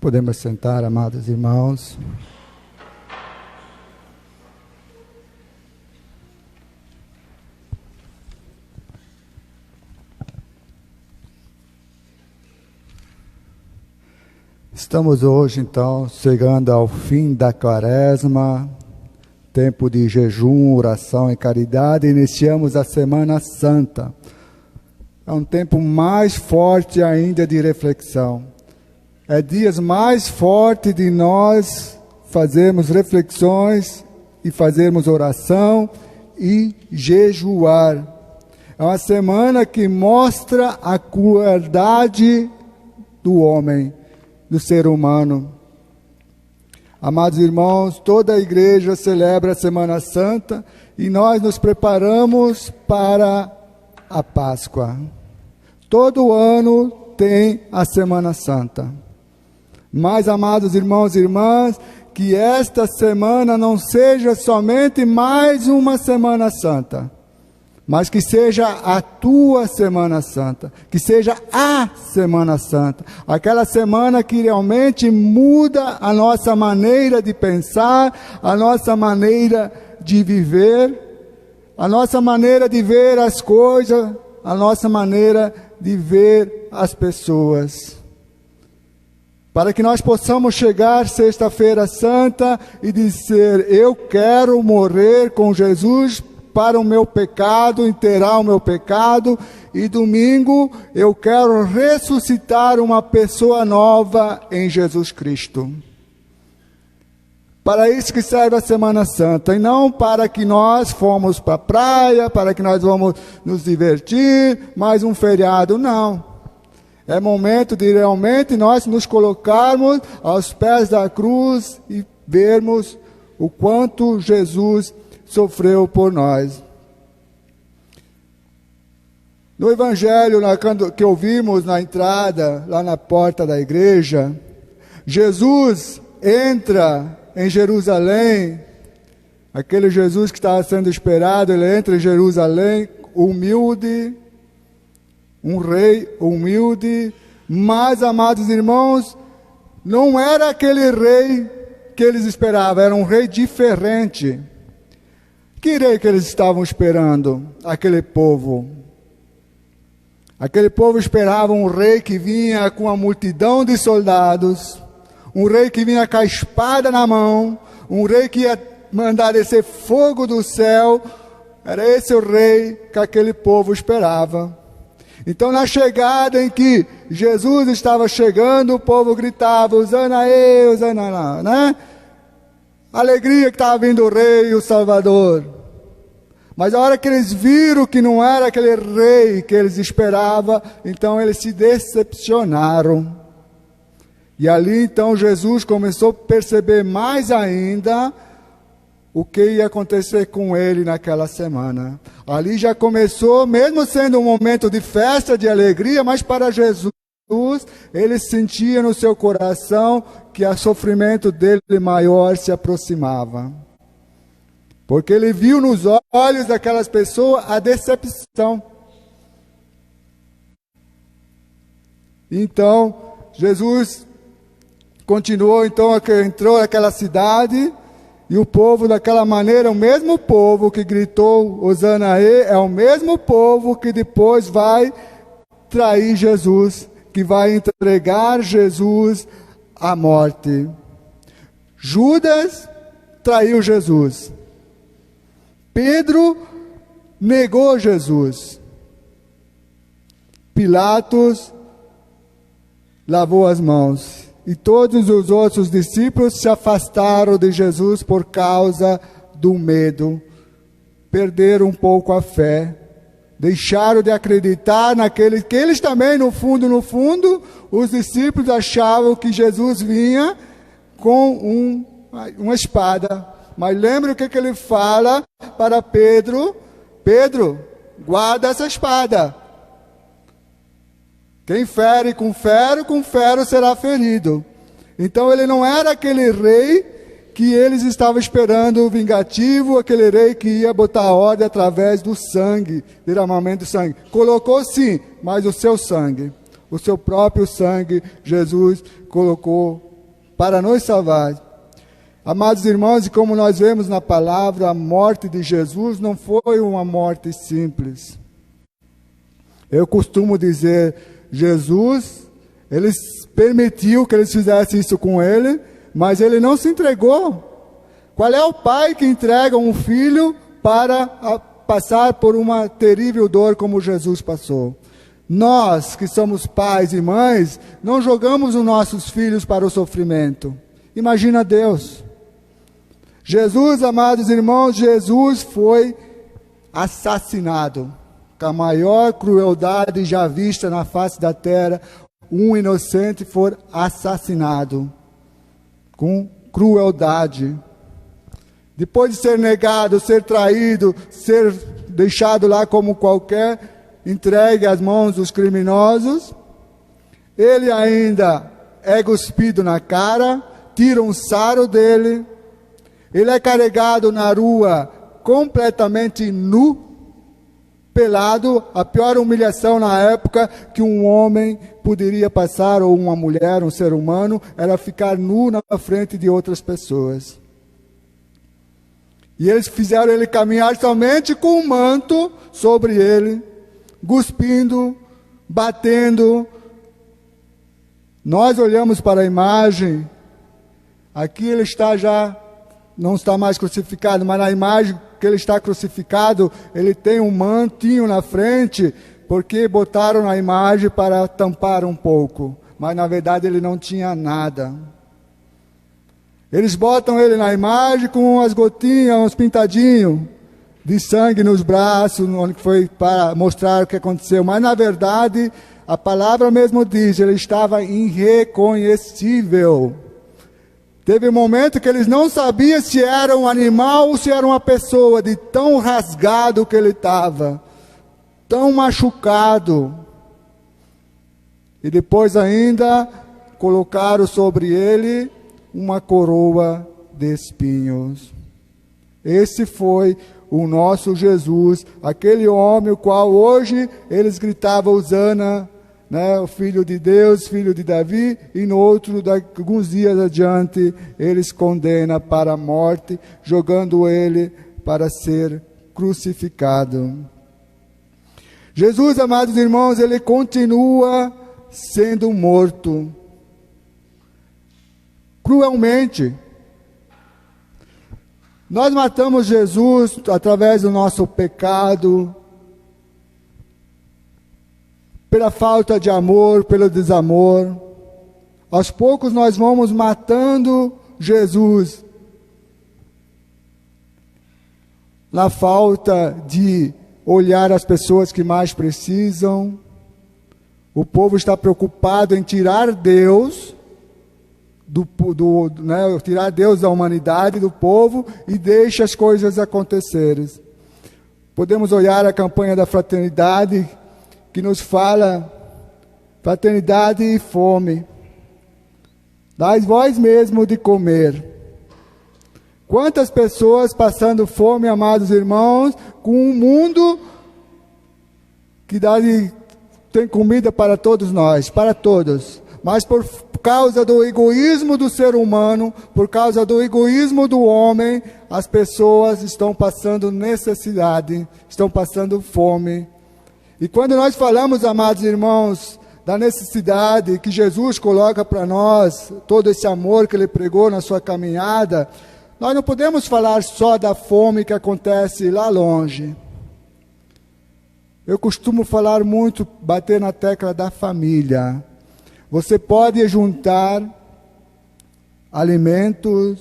Podemos sentar, amados irmãos. Estamos hoje, então, chegando ao fim da Quaresma, tempo de jejum, oração e caridade. Iniciamos a Semana Santa. É um tempo mais forte ainda de reflexão. É dias mais fortes de nós fazermos reflexões e fazermos oração e jejuar. É uma semana que mostra a crueldade do homem, do ser humano. Amados irmãos, toda a igreja celebra a Semana Santa e nós nos preparamos para a Páscoa. Todo ano tem a Semana Santa. Mas, amados irmãos e irmãs, que esta semana não seja somente mais uma Semana Santa, mas que seja a tua Semana Santa, que seja a Semana Santa, aquela semana que realmente muda a nossa maneira de pensar, a nossa maneira de viver, a nossa maneira de ver as coisas, a nossa maneira de ver as pessoas. Para que nós possamos chegar sexta-feira santa e dizer: eu quero morrer com Jesus para o meu pecado, enterrar o meu pecado, e domingo eu quero ressuscitar uma pessoa nova em Jesus Cristo. Para isso que serve a Semana Santa, e não para que nós fomos para a praia, para que nós vamos nos divertir, mais um feriado, não. É momento de realmente nós nos colocarmos aos pés da cruz e vermos o quanto Jesus sofreu por nós. No Evangelho que ouvimos na entrada, lá na porta da igreja, Jesus entra em Jerusalém, aquele Jesus que estava sendo esperado, ele entra em Jerusalém, humilde, um rei humilde, mas, amados irmãos, não era aquele rei que eles esperavam, era um rei diferente. Que rei que eles estavam esperando? Aquele povo. Aquele povo esperava um rei que vinha com uma multidão de soldados, um rei que vinha com a espada na mão, um rei que ia mandar descer fogo do céu. Era esse o rei que aquele povo esperava. Então, na chegada em que Jesus estava chegando, o povo gritava: Hosana, Hosana, né? Alegria que estava vindo o rei, o Salvador. Mas a hora que eles viram que não era aquele rei que eles esperavam, então eles se decepcionaram. E ali então Jesus começou a perceber mais ainda o que ia acontecer com ele naquela semana. Ali já começou, mesmo sendo um momento de festa, de alegria, mas para Jesus, ele sentia no seu coração que o sofrimento dele maior se aproximava. Porque ele viu nos olhos daquelas pessoas a decepção. Então, Jesus continuou, então, entrou naquela cidade. E o povo daquela maneira, o mesmo povo que gritou Hosana, é o mesmo povo que depois vai trair Jesus, que vai entregar Jesus à morte. Judas traiu Jesus. Pedro negou Jesus. Pilatos lavou as mãos. E todos os outros discípulos se afastaram de Jesus por causa do medo. Perderam um pouco a fé. Deixaram de acreditar naquele que eles também, no fundo, os discípulos achavam que Jesus vinha com uma espada. Mas lembra o que ele fala para Pedro? Pedro, guarda essa espada. Quem fere com ferro será ferido. Então ele não era aquele rei que eles estavam esperando vingativo, aquele rei que ia botar ordem através do sangue, derramamento de sangue. Colocou sim, mas o seu sangue, o seu próprio sangue, Jesus colocou para nos salvar. Amados irmãos, e como nós vemos na palavra, a morte de Jesus não foi uma morte simples. Eu costumo dizer, Jesus, ele permitiu que eles fizessem isso com ele, mas ele não se entregou. Qual é o pai que entrega um filho para passar por uma terrível dor como Jesus passou? Nós, que somos pais e mães, não jogamos os nossos filhos para o sofrimento. Imagina Deus. Jesus, amados irmãos, Jesus foi assassinado com a maior crueldade já vista na face da terra. Um inocente foi assassinado com crueldade. Depois de ser negado, ser traído, ser deixado lá como qualquer, entregue às mãos dos criminosos, ele ainda é cuspido na cara, tiram um sarro dele, ele é carregado na rua completamente nu, pelado, a pior humilhação na época que um homem poderia passar, ou uma mulher, um ser humano, era ficar nu na frente de outras pessoas. E eles fizeram ele caminhar somente com um manto sobre ele, cuspindo, batendo. Nós olhamos para a imagem, aqui ele está já, não está mais crucificado, mas na imagem que ele está crucificado, ele tem um mantinho na frente, porque botaram na imagem para tampar um pouco, mas na verdade ele não tinha nada. Eles botam ele na imagem com umas gotinhas, uns pintadinhos de sangue nos braços, onde foi para mostrar o que aconteceu, mas na verdade a palavra mesmo diz, ele estava irreconhecível. Teve um momento que eles não sabiam se era um animal ou se era uma pessoa, de tão rasgado que ele estava, tão machucado. E depois ainda colocaram sobre ele uma coroa de espinhos. Esse foi o nosso Jesus, aquele homem o qual hoje eles gritavam Hosana, né, o Filho de Deus, Filho de Davi, e no outro, alguns dias adiante, eles condenam para a morte, jogando ele para ser crucificado. Jesus, amados irmãos, ele continua sendo morto, cruelmente. Nós matamos Jesus através do nosso pecado, pela falta de amor, pelo desamor. Aos poucos nós vamos matando Jesus, na falta de olhar as pessoas que mais precisam. O povo está preocupado em tirar Deus tirar Deus da humanidade, do povo, e deixa as coisas acontecerem. Podemos olhar a campanha da fraternidade, que nos fala fraternidade e fome. Dai vós mesmo de comer. Quantas pessoas passando fome, amados irmãos, com um mundo que tem comida para todos nós, para todos, mas por causa do egoísmo do ser humano, por causa do egoísmo do homem, as pessoas estão passando necessidade, estão passando fome. E quando nós falamos, amados irmãos, da necessidade que Jesus coloca para nós, todo esse amor que Ele pregou na sua caminhada, nós não podemos falar só da fome que acontece lá longe. Eu costumo falar muito, bater na tecla da família. Você pode juntar alimentos,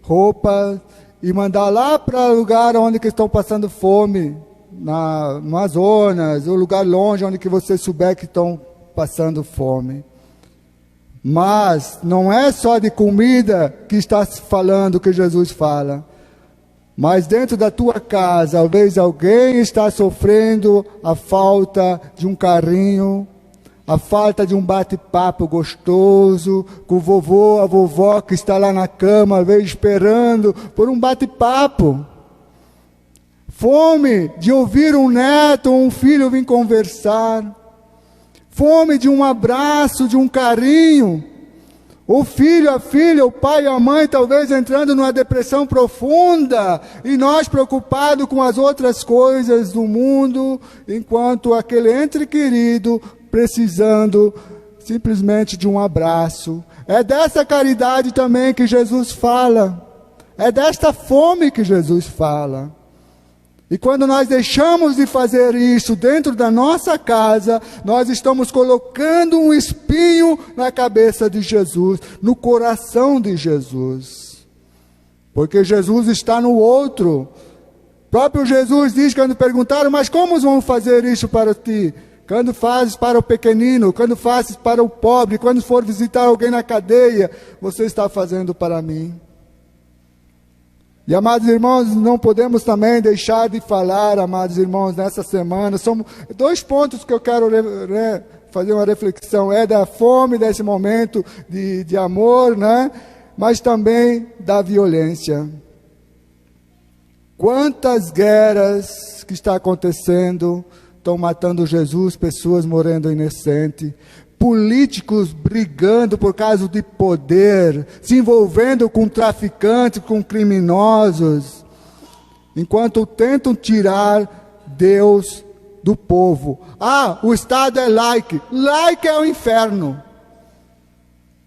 roupas e mandar lá para o lugar onde que estão passando fome, na Amazonas, ou lugar longe onde que você souber que estão passando fome. Mas não é só de comida que está se falando, que Jesus fala. Mas dentro da tua casa, talvez alguém está sofrendo a falta de um carinho, a falta de um bate-papo gostoso, com o vovô, a vovó que está lá na cama, às vezes esperando por um bate-papo. Fome de ouvir um neto ou um filho vir conversar. Fome de um abraço, de um carinho. O filho, a filha, o pai e a mãe talvez entrando numa depressão profunda e nós preocupados com as outras coisas do mundo, enquanto aquele ente querido precisando simplesmente de um abraço. É dessa caridade também que Jesus fala. É desta fome que Jesus fala. E quando nós deixamos de fazer isso dentro da nossa casa, nós estamos colocando um espinho na cabeça de Jesus, no coração de Jesus. Porque Jesus está no outro. O próprio Jesus diz, quando perguntaram, mas como vão fazer isso para ti? Quando fazes para o pequenino, quando fazes para o pobre, quando for visitar alguém na cadeia, você está fazendo para mim. E, amados irmãos, não podemos também deixar de falar, amados irmãos, nessa semana. São 2 pontos que eu quero fazer uma reflexão. É da fome, desse momento de amor, né? Mas também da violência. Quantas guerras que está acontecendo, estão matando Jesus, pessoas morrendo inocentes. Políticos brigando por causa de poder, se envolvendo com traficantes, com criminosos, enquanto tentam tirar Deus do povo. O Estado é laico. Laico é o inferno.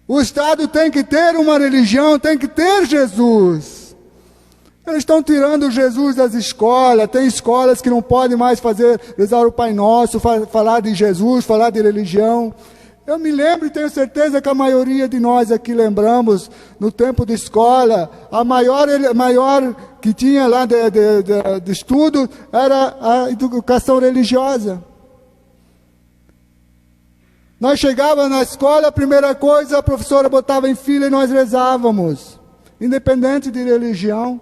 O Estado tem que ter uma religião, tem que ter Jesus. Eles estão tirando Jesus das escolas. Tem escolas que não podem mais rezar o Pai Nosso, falar de Jesus, falar de religião. Eu me lembro e tenho certeza que a maioria de nós aqui lembramos, no tempo de escola, a maior que tinha lá de estudo era a educação religiosa. Nós chegávamos na escola, a primeira coisa, a professora botava em fila e nós rezávamos, independente de religião.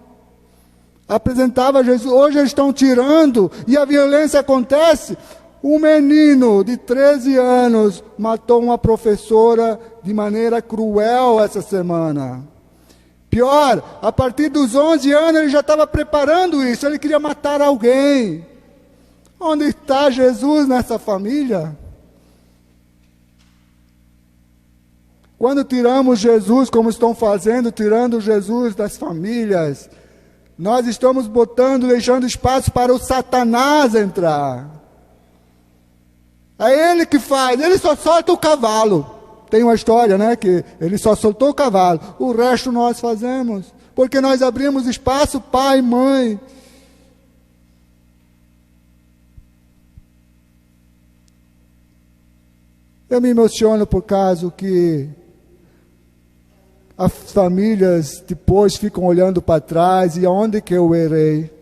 Apresentava Jesus. Hoje eles estão tirando e a violência acontece. Um menino de 13 anos matou uma professora de maneira cruel essa semana. Pior, a partir dos 11 anos ele já estava preparando isso, ele queria matar alguém. Onde está Jesus nessa família? Quando tiramos Jesus, como estão fazendo, tirando Jesus das famílias, nós estamos deixando espaço para o Satanás entrar. É ele que faz, ele só solta o cavalo. Tem uma história, né, que ele só soltou o cavalo. O resto nós fazemos, porque nós abrimos espaço, pai, mãe. Eu me emociono por causa que as famílias depois ficam olhando para trás e aonde que eu errei.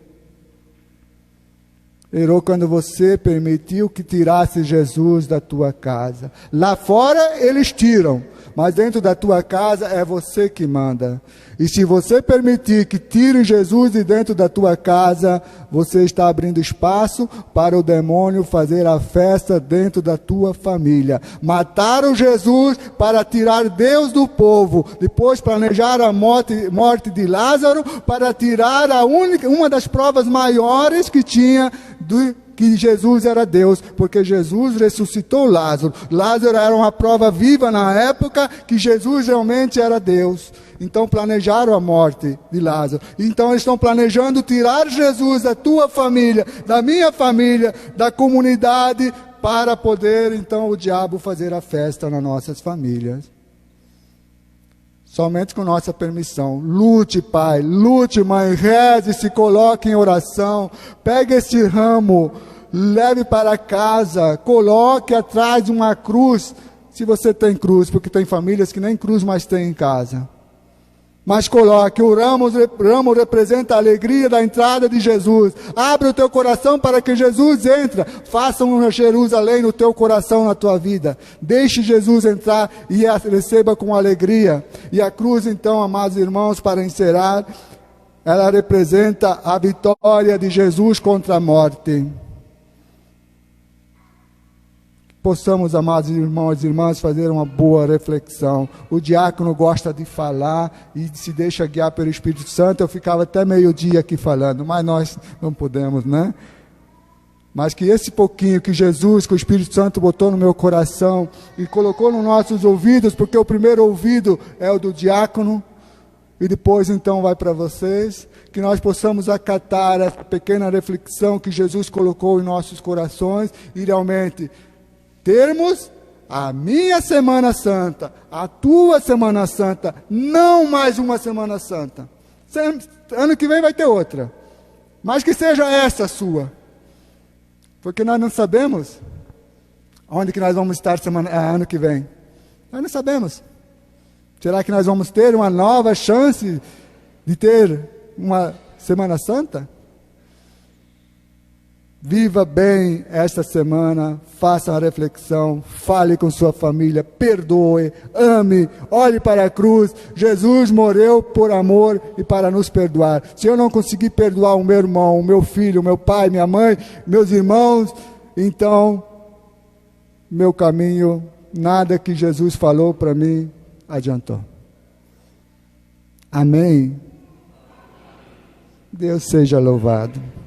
Errou quando você permitiu que tirasse Jesus da tua casa. Lá fora eles tiram, mas dentro da tua casa é você que manda. E se você permitir que tirem Jesus de dentro da tua casa, você está abrindo espaço para o demônio fazer a festa dentro da tua família. Mataram Jesus para tirar Deus do povo. Depois planejaram a morte de Lázaro para tirar uma das provas maiores que tinha que Jesus era Deus, porque Jesus ressuscitou Lázaro. Lázaro era uma prova viva na época que Jesus realmente era Deus. Então planejaram a morte de Lázaro. Então eles estão planejando tirar Jesus da tua família, da minha família, da comunidade, para poder então o diabo fazer a festa nas nossas famílias. Somente com nossa permissão. Lute, pai, lute, mãe, reze, se coloque em oração, pegue esse ramo, leve para casa, coloque atrás de uma cruz, se você tem cruz, porque tem famílias que nem cruz mais tem em casa. Mas coloque, o ramo representa a alegria da entrada de Jesus. Abre o teu coração para que Jesus entre. Faça uma Jerusalém no teu coração, na tua vida. Deixe Jesus entrar e a receba com alegria. E a cruz então, amados irmãos, para encerrar, ela representa a vitória de Jesus contra a morte. Possamos, amados irmãos e irmãs, fazer uma boa reflexão. O diácono gosta de falar e se deixa guiar pelo Espírito Santo. Eu ficava até meio-dia aqui falando, mas nós não podemos, né? mas que esse pouquinho que Jesus, que o Espírito Santo botou no meu coração e colocou nos nossos ouvidos, porque o primeiro ouvido é o do diácono, e depois então vai para vocês, que nós possamos acatar essa pequena reflexão que Jesus colocou em nossos corações e realmente termos a minha Semana Santa, a tua Semana Santa, não mais uma Semana Santa. Ano que vem vai ter outra, mas que seja essa a sua, porque nós não sabemos onde que nós vamos estar ano que vem. Nós não sabemos. Será que nós vamos ter uma nova chance de ter uma Semana Santa? Viva bem esta semana, faça uma reflexão, fale com sua família, perdoe, ame, olhe para a cruz. Jesus morreu por amor e para nos perdoar. Se eu não conseguir perdoar o meu irmão, o meu filho, o meu pai, minha mãe, meus irmãos, então, meu caminho, nada que Jesus falou para mim adiantou. Amém? Deus seja louvado.